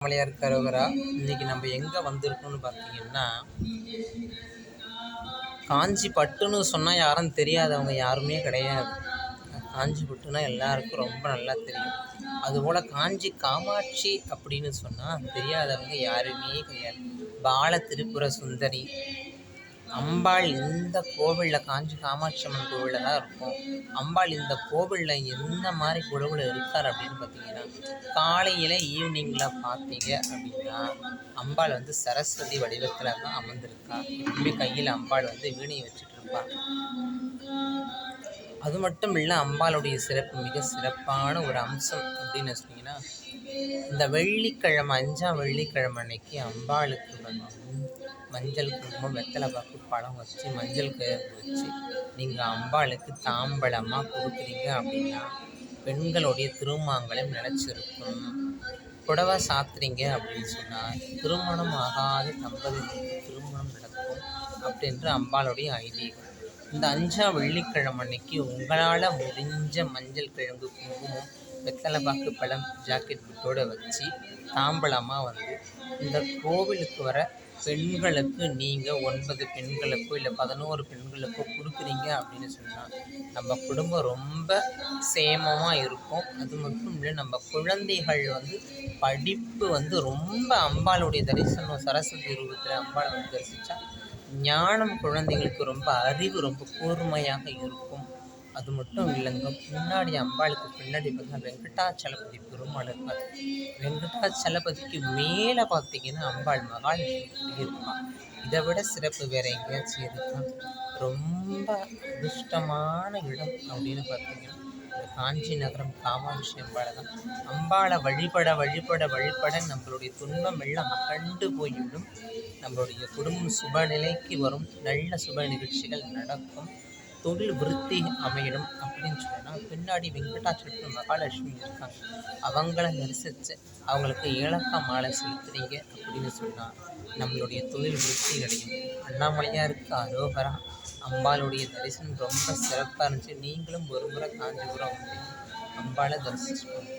அண்ணாமலையார் கரோகரா. இன்னைக்கு நம்ம எங்கே வந்திருக்கோம்னு பார்த்தீங்கன்னா, காஞ்சி பட்டுன்னு சொன்னால் யாரும் தெரியாதவங்க யாருமே கிடையாது. காஞ்சி பட்டுனா எல்லாருக்கும் ரொம்ப நல்லா தெரியும். அதுபோல் காஞ்சி காமாட்சி அப்படின்னு சொன்னால் தெரியாதவங்க யாருமே கிடையாது. பால திரிபுர சுந்தரி அம்பாள் இந்த கோவிலில், காஞ்சி காமாட்சி அம்மன் கோவிலில் தான் இருக்கும். அம்பாள் இந்த கோவிலில் எந்த மாதிரி குழுவில் இருக்கார் அப்படின்னு பார்த்தீங்கன்னா, காலையில் ஈவினிங்கில் பார்த்தீங்க அப்படின்னா அம்பாள் சரஸ்வதி வடிவத்தில் தான் அமர்ந்திருக்கா. எப்பவுமே கையில் அம்பாள் வீணையை வச்சுட்டு இருப்பா. அது மட்டும் இல்லை, அம்பாளுடைய சிறப்பு மிக சிறப்பான ஒரு அம்சம் அப்படின்னு சொன்னீங்கன்னா, இந்த வெள்ளிக்கிழமை 5ஆம் வெள்ளிக்கிழமை அன்னைக்கு அம்பாளுக்கு மஞ்சள் குங்குமம் வெத்தலை பாக்கு பழம் வச்சு மஞ்சள் கயிறு வச்சு நீங்கள் அம்பாளுக்கு தாம்பழமாக கொடுக்குறீங்க அப்படின்னா பெண்களுடைய திருமாங்கலம் நிலச்சிருக்கும். புடவை சாத்துறீங்க அப்படின்னு சொன்னால் திருமணம் ஆகாத தம்பதிகளுக்கு திருமணம் நடக்கும் அப்படின்ற அம்பாளுடைய ஐதீகம். இந்த 5ஆம் வெள்ளிக்கிழமை அன்னைக்கு உங்களால் முடிஞ்ச மஞ்சள் கிழங்கு குங்குமம் வெத்தலை பாக்கு பழம் ஜாக்கெட் புட்டோடு வச்சு தாம்பழமாக இந்த கோவிலுக்கு வர பெண்களுக்கு நீங்கள் 9 பெண்களுக்கோ இல்லை 11 பெண்களுக்கோ கொடுக்குறீங்க அப்படின்னு சொன்னால் நம்ம குடும்பம் ரொம்ப சேமமாக இருக்கும். அது மட்டும் இல்லை, நம்ம குழந்தைகள் படிப்பு ரொம்ப அம்பாளுடைய தரிசனம் சரஸ்வதி ரூபத்தில் அம்பாளை தரிசித்தா ஞானம் குழந்தைங்களுக்கு ரொம்ப அறிவு ரொம்ப கூர்மையாக இருக்கும். அது மட்டும் இல்லைங்க, பின்னாடி அம்பாளுக்கு பின்னாடி பார்த்தா வெங்கடாச்சலபதி பெருமாள் இருப்பார். வெங்கடாச்சலபதிக்கு மேலே பார்த்தீங்கன்னா அம்பாள் மகாலட்சுமி இருப்பாள். இதை விட சிறப்பு வேறு எங்கேயாச்சும் இருக்கா? ரொம்ப அதிர்ஷ்டமான இடம் அப்படின்னு பார்த்தீங்கன்னா இந்த காஞ்சி நகரம் காமாட்சி அம்பாளை தான். அம்பாளை வழிபட வழிபட வழிபட நம்மளுடைய துன்பம் எல்லாம் அகண்டு போய்விடும். நம்மளுடைய குடும்பம் சுப நிலைக்கு வரும். நல்ல சுப நிகழ்ச்சிகள் நடக்கும். தொழில் விருத்தி அமையிடும் அப்படின்னு சொன்னால் பின்னாடி வெங்கடாச்சலபதி மகாலட்சுமி இருக்காங்க. அவங்கள தரிசித்து அவங்களுக்கு ஏலக்காய் மாலை செலுத்துறீங்க அப்படின்னு சொன்னால் நம்மளுடைய தொழில் விருத்தி அடையும். அண்ணாமலையாருக்கு அரோகரா. அம்பாளுடைய தரிசனம் ரொம்ப சிறப்பாக இருந்துச்சு. நீங்களும் ஒரு முறை காஞ்சிபுரம் அம்பாளை தரிசிச்சுக்கோங்க.